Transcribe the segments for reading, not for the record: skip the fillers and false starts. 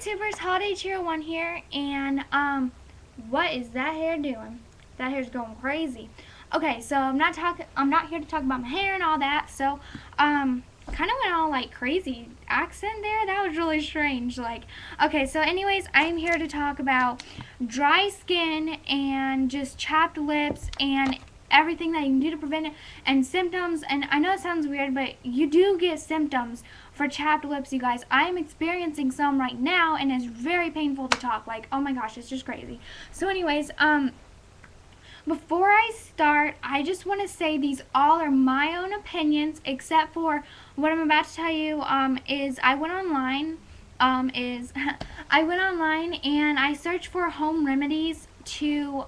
YouTubers, Holiday Cheer 1 here, and what is that hair doing? That hair's going crazy. Okay, so I'm not here to talk about my hair and all that. So kind of went all like crazy accent there. That was really strange. Like, okay, so anyways, I'm here to talk about dry skin and just chapped lips and everything that you can do to prevent it, and symptoms. And I know it sounds weird, but you do get symptoms for chapped lips, you guys. I am experiencing some right now, and it's very painful to talk. Like, oh my gosh, it's just crazy. So anyways, before I start, I just want to say these all are my own opinions, except for what I'm about to tell you. Is I went online. I went online and I searched for home remedies to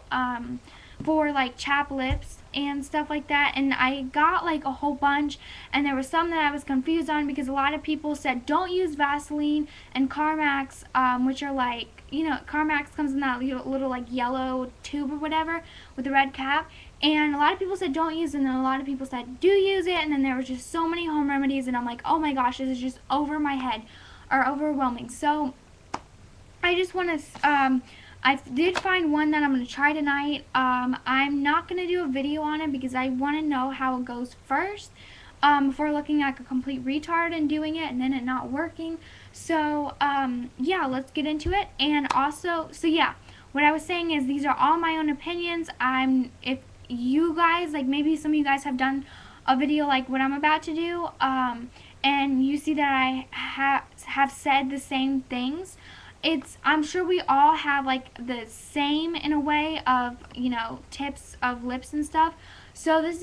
for like chapped lips and stuff like that, and I got like a whole bunch, and there were some that I was confused on because a lot of people said don't use Vaseline and Carmex, which are like, you know, Carmex comes in that little like yellow tube or whatever with the red cap, and a lot of people said don't use it, and then a lot of people said do use it, and then there was just so many home remedies, and I'm like, oh my gosh, this is just over my head or overwhelming. So I just want to I did find one that I'm going to try tonight. I'm not going to do a video on it because I want to know how it goes first before looking like a complete retard and doing it and then it not working. So, yeah, let's get into it. And also, so yeah, what I was saying is these are all my own opinions. If you guys, like maybe some of you guys have done a video like what I'm about to do, and you see that I have said the same things, I'm sure we all have like the same in a way of, you know, tips of lips and stuff. So these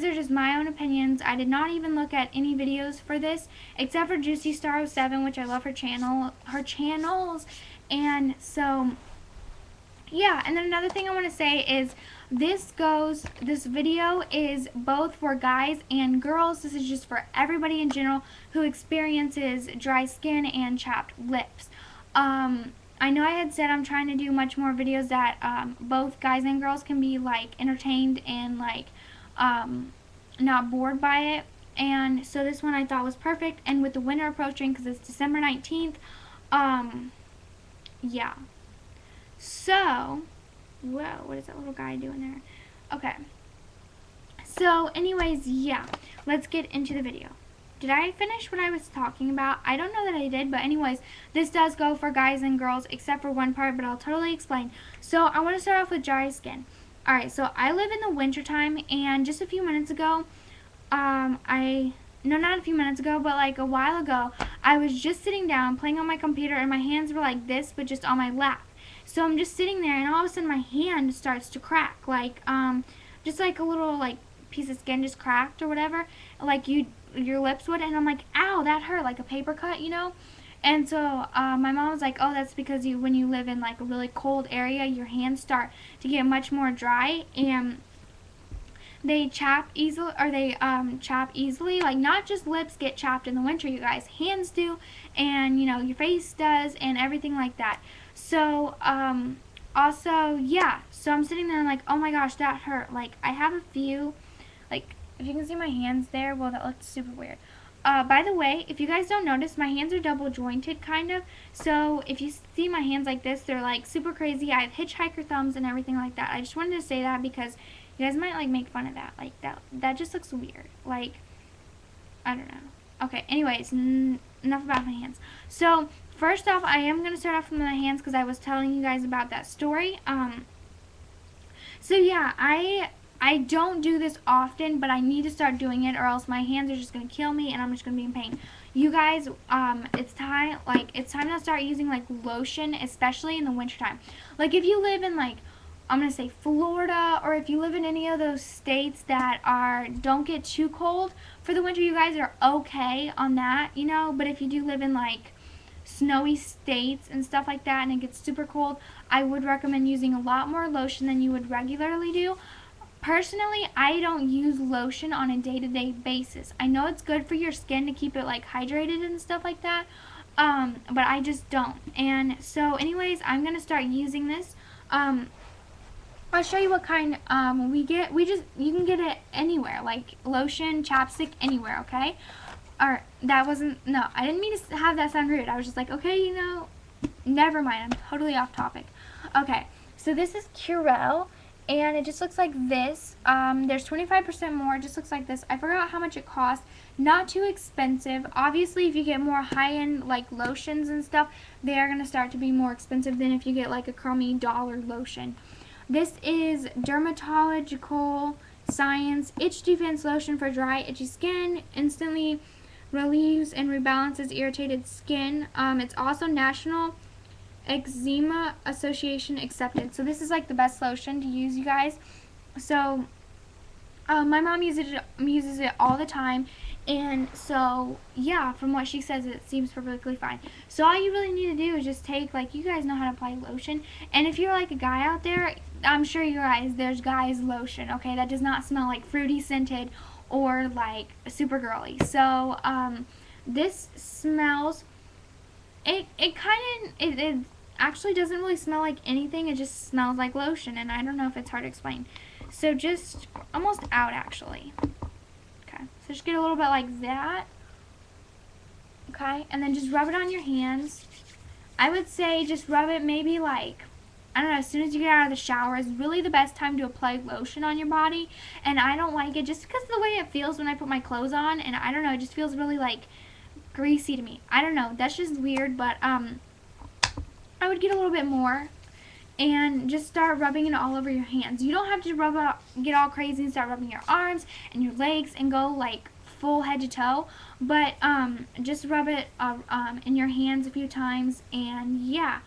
are just my own opinions. I did not even look at any videos for this except for Juicy Star 07, which I love her channels. And so yeah, and then another thing I want to say is this video is both for guys and girls. This is just for everybody in general who experiences dry skin and chapped lips. I know I had said I'm trying to do much more videos that both guys and girls can be like entertained and like not bored by it, and so this one I thought was perfect. And with the winter approaching, because it's December 19th, yeah. So, whoa, what is that little guy doing there? Okay. So, anyways, yeah, let's get into the video. Did I finish what I was talking about? I don't know that I did, but anyways, this does go for guys and girls except for one part, but I'll totally explain. So I want to start off with dry skin. Alright, so I live in the winter time, and just a few minutes ago, no, not a few minutes ago, but like a while ago, I was just sitting down playing on my computer, and my hands were like this, but just on my lap. So I'm just sitting there, and all of a sudden my hand starts to crack, like, just like a little, like, piece of skin just cracked or whatever, like your lips would, and I'm like, ow, that hurt, like a paper cut, you know. And so my mom was like, oh, that's because when you live in like a really cold area, your hands start to get much more dry, and they chap easily, or they chap easily. Like, not just lips get chapped in the winter, you guys, hands do, and you know, your face does, and everything like that. So also, yeah, so I'm sitting there and like, oh my gosh, that hurt. Like, I have a few, like, if you can see my hands there, well, that looks super weird. By the way, if you guys don't notice, my hands are double jointed, kind of. So if you see my hands like this, they're like super crazy. I have hitchhiker thumbs and everything like that. I just wanted to say that because you guys might like make fun of that. Like, that just looks weird. Like, I don't know. Okay, anyways, enough about my hands. So first off, I am going to start off with my hands because I was telling you guys about that story. So yeah, I don't do this often, but I need to start doing it, or else my hands are just going to kill me and I'm just going to be in pain. You guys, it's time to start using like lotion, especially in the wintertime. Like, if you live in, like, I'm going to say Florida, or if you live in any of those states that don't get too cold for the winter, you guys are okay on that, you know. But if you do live in like snowy states and stuff like that and it gets super cold, I would recommend using a lot more lotion than you would regularly do. Personally, I don't use lotion on a day-to-day basis. I know it's good for your skin to keep it like hydrated and stuff like that, but I just don't. And so anyways, I'm going to start using this. I'll show you what kind we get. You can get it anywhere, like lotion, chapstick, anywhere, okay? Or that wasn't, no, I didn't mean to have that sound rude. I was just like, okay, you know, never mind, I'm totally off topic. Okay, so this is Curel, and it just looks like this. There's 25% more. It just looks like this. I forgot how much it costs. Not too expensive. Obviously, if you get more high-end like lotions and stuff, they are going to start to be more expensive than if you get like a crummy dollar lotion. This is Dermatological Science Itch Defense Lotion for dry, itchy skin. Instantly relieves and rebalances irritated skin. It's also National Eczema Association accepted. So this is like the best lotion to use, you guys. So my mom uses it all the time, and so yeah, from what she says, it seems perfectly fine. So all you really need to do is just take, like, you guys know how to apply lotion, and if you're like a guy out there, I'm sure you guys, there's guys lotion, okay, that does not smell like fruity scented or like super girly. So this smells, it actually doesn't really smell like anything. It just smells like lotion, and I don't know if it's hard to explain. So just almost out, actually. Okay, so just get a little bit like that. Okay, and then just rub it on your hands. I would say just rub it maybe like, I don't know, as soon as you get out of the shower is really the best time to apply lotion on your body. And I don't like it just because of the way it feels when I put my clothes on, and I don't know, it just feels really like greasy to me. I don't know, that's just weird, but I would get a little bit more and just start rubbing it all over your hands. You don't have to get all crazy and start rubbing your arms and your legs and go like full head to toe, but just rub it in your hands a few times, and yeah.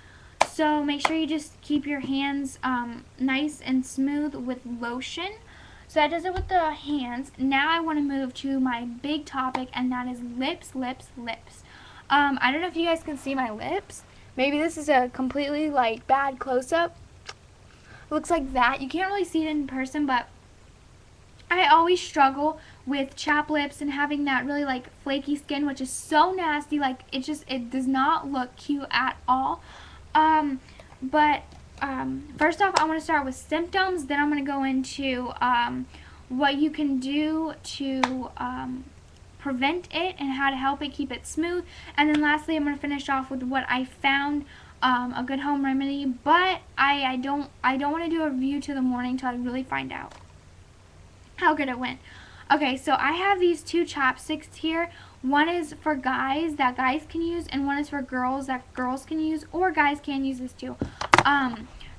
So make sure you just keep your hands nice and smooth with lotion. So that does it with the hands. Now I want to move to my big topic, and that is lips, lips, lips. I don't know if you guys can see my lips. Maybe this is a completely like bad close-up. Looks like that. You can't really see it in person, but I always struggle with chapped lips and having that really like flaky skin, which is so nasty. Like it does not look cute at all. First off, I want to start with symptoms. Then I'm going to go into what you can do to prevent it and how to help it keep it smooth. And then lastly, I'm going to finish off with what I found a good home remedy. But I don't want to do a review till the morning till I really find out how good it went. Okay, so I have these two chopsticks here. One is for guys that guys can use, and one is for girls that girls can use, or guys can use this too.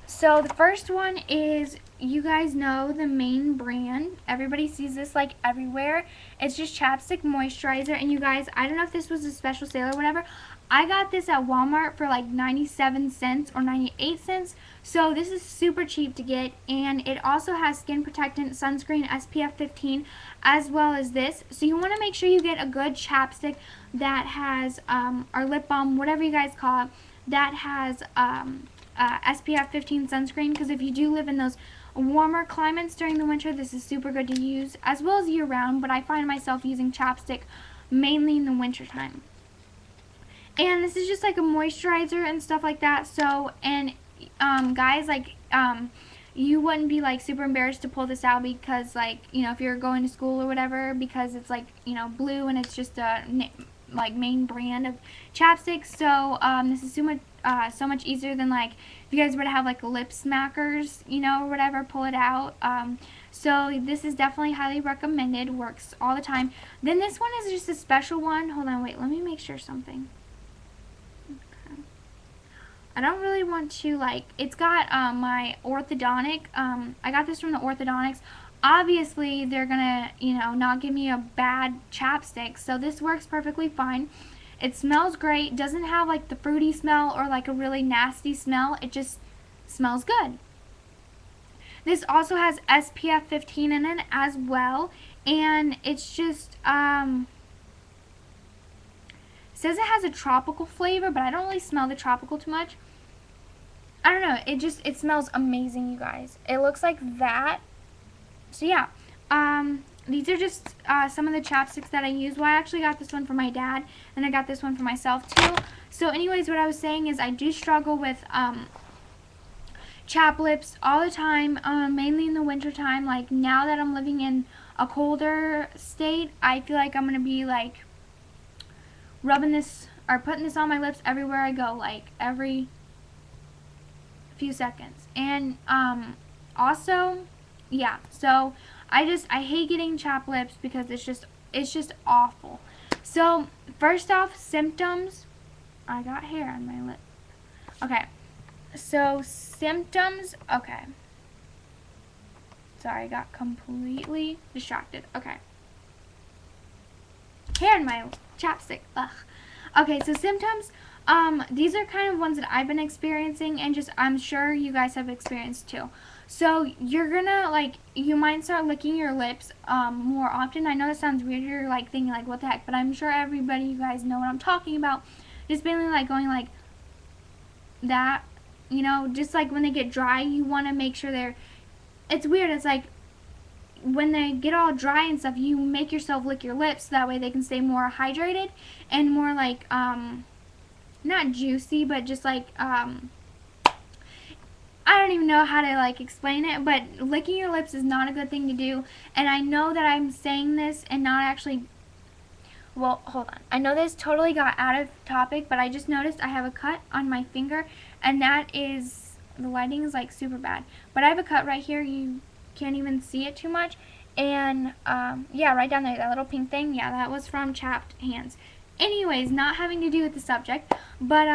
So the first one is, you guys know the main brand. Everybody sees this like everywhere. It's just chapstick moisturizer, and you guys, I don't know if this was a special sale or whatever. I got this at Walmart for like 97 cents or 98 cents. So this is super cheap to get, and it also has skin protectant, sunscreen, SPF 15, as well as this. So you want to make sure you get a good chapstick that has, or lip balm, whatever you guys call it, that has SPF 15 sunscreen, because if you do live in those warmer climates during the winter, this is super good to use, as well as year round, but I find myself using chapstick mainly in the winter time. And this is just like a moisturizer and stuff like that. So, and guys, like, you wouldn't be like super embarrassed to pull this out, because like, you know, if you're going to school or whatever, because it's like, you know, blue, and it's just a like main brand of chapstick. So this is so much easier than like if you guys were to have like lip smackers, you know, or whatever, pull it out. So this is definitely highly recommended, works all the time. Then this one is just a special one. Hold on, wait, let me make sure something. I don't really want to, like, it's got my orthodontic, I got this from the orthodontics. Obviously, they're gonna, you know, not give me a bad chapstick, so this works perfectly fine. It smells great, doesn't have, like, the fruity smell or, like, a really nasty smell. It just smells good. This also has SPF 15 in it as well, and it's just, it says it has a tropical flavor, but I don't really smell the tropical too much. I don't know, it smells amazing, you guys. It looks like that. So yeah, these are just some of the chapsticks that I use. Well, I actually got this one for my dad, and I got this one for myself too. So anyways, what I was saying is I do struggle with chapped lips all the time, mainly in the winter time. Like, now that I'm living in a colder state, I feel like I'm going to be like rubbing this or putting this on my lips everywhere I go, like every few seconds. And also, yeah, so I hate getting chapped lips because it's just awful. So first off, symptoms. I got hair on my lip. Okay, so symptoms. Okay, sorry, I got completely distracted. Okay, hair in my chapstick. Ugh. Okay, so symptoms. These are kind of ones that I've been experiencing, and just I'm sure you guys have experienced too. So you're gonna you might start licking your lips more often. I know that sounds weird. You're like thinking like what the heck, but I'm sure everybody, you guys know what I'm talking about. Just mainly like going like that, you know, just like when they get dry, you want to make sure they're. It's weird. It's like when they get all dry and stuff, you make yourself lick your lips so that way they can stay more hydrated and more like not juicy, but just like I don't even know how to like explain it, but licking your lips is not a good thing to do. And I know that I'm saying this and not actually. Well, hold on. I know this totally got out of topic, but I just noticed I have a cut on my finger, and that is, the lighting is like super bad. But I have a cut right here. You can't even see it too much. And yeah, right down there, that little pink thing. Yeah, that was from chapped hands. Anyways, not having to do with the subject, but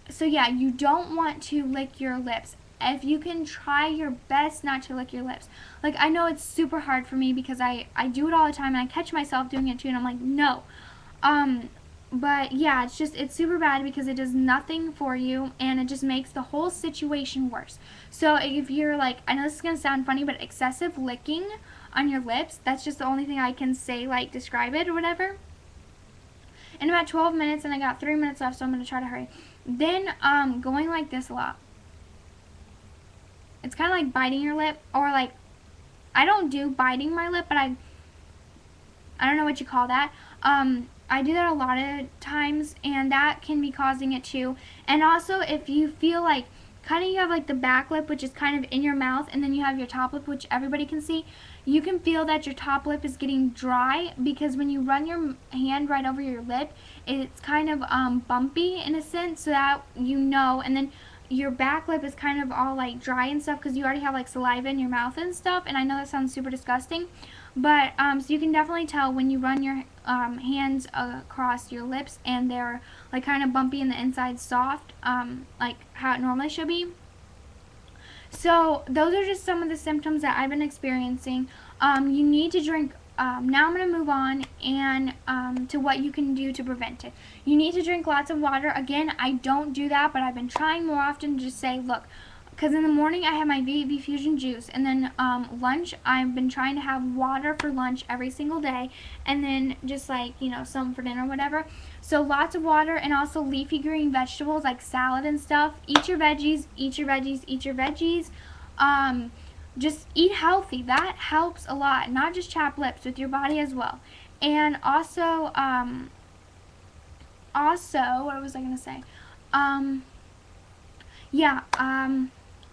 so yeah, you don't want to lick your lips. If you can, try your best not to lick your lips. Like, I know it's super hard for me because I do it all the time, and I catch myself doing it too, and I'm like, no. But yeah, it's super bad because it does nothing for you, and it just makes the whole situation worse. So if you're like, I know this is going to sound funny, but excessive licking on your lips, that's just the only thing I can say, like, describe it or whatever. In about 12 minutes, and I got 3 minutes left, so I'm going to try to hurry. Then, going like this a lot. It's kind of like biting your lip, or like, I don't do biting my lip, but I don't know what you call that. I do that a lot of times, and that can be causing it too. And also, if you feel like, kind of you have like the back lip, which is kind of in your mouth, and then you have your top lip, which everybody can see, you can feel that your top lip is getting dry, because when you run your hand right over your lip, it's kind of bumpy in a sense, so that you know. And then your back lip is kind of all like dry and stuff because you already have like saliva in your mouth and stuff. And I know that sounds super disgusting, but so you can definitely tell when you run your hands across your lips and they're like kind of bumpy and the inside soft, like how it normally should be. So those are just some of the symptoms that I've been experiencing. You need to drink. Now I'm going to move on and to what you can do to prevent it. You need to drink lots of water. Again, I don't do that, but I've been trying more often to just say, look, because in the morning I have my VV Fusion juice, and then lunch, I've been trying to have water for lunch every single day, and then just like, you know, some for dinner or whatever. So lots of water, and also leafy green vegetables like salad and stuff. Eat your veggies, eat your veggies, eat your veggies. Just eat healthy. That helps a lot. Not just chapped lips, with your body as well. And also, what was I going to say?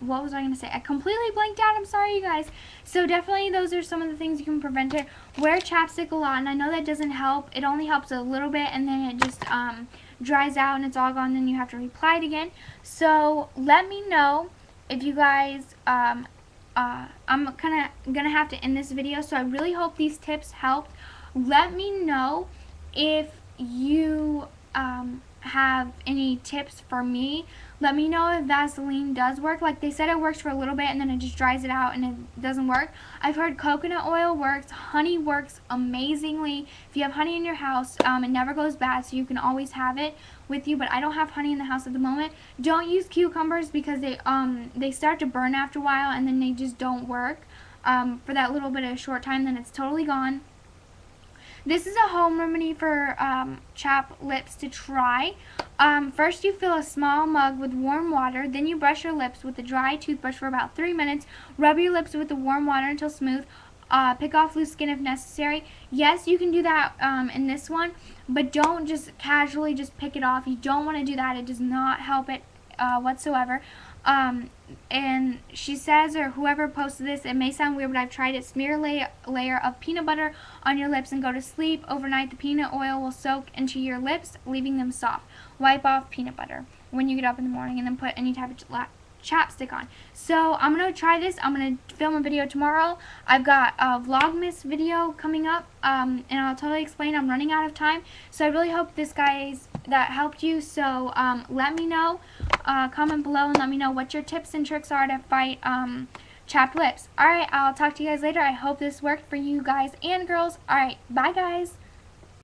What was I going to say? I completely blanked out. I'm sorry, you guys. So definitely those are some of the things you can prevent it. Wear chapstick a lot, and I know that doesn't help. It only helps a little bit, and then it just dries out and it's all gone. Then you have to reapply it again. So let me know if you guys, I'm kind of going to have to end this video, so I really hope these tips helped. Let me know if you have any tips for me. Let me know if Vaseline does work. Like they said, it works for a little bit and then it just dries it out and it doesn't work. I've heard coconut oil works. Honey works amazingly. If you have honey in your house, it never goes bad, so you can always have it with you. But I don't have honey in the house at the moment. Don't use cucumbers because they start to burn after a while, and then they just don't work for that little bit of a short time, then it's totally gone. This is a home remedy for chapped lips to try. First, you fill a small mug with warm water. Then you brush your lips with a dry toothbrush for about 3 minutes. Rub your lips with the warm water until smooth. Pick off loose skin if necessary. Yes, you can do that in this one, but don't just casually just pick it off. You don't want to do that. It does not help it whatsoever. And she says, or whoever posted this, it may sound weird, but I've tried it. Smear a layer of peanut butter on your lips and go to sleep. Overnight, the peanut oil will soak into your lips, leaving them soft. Wipe off peanut butter when you get up in the morning, and then put any type of chapstick on. So I'm going to try this. I'm going to film a video tomorrow. I've got a Vlogmas video coming up, and I'll totally explain. I'm running out of time. So I really hope this, guys, that helped you. So let me know. Comment below and let me know what your tips and tricks are to fight chapped lips. Alright, I'll talk to you guys later. I hope this worked for you guys and girls. Alright, bye guys.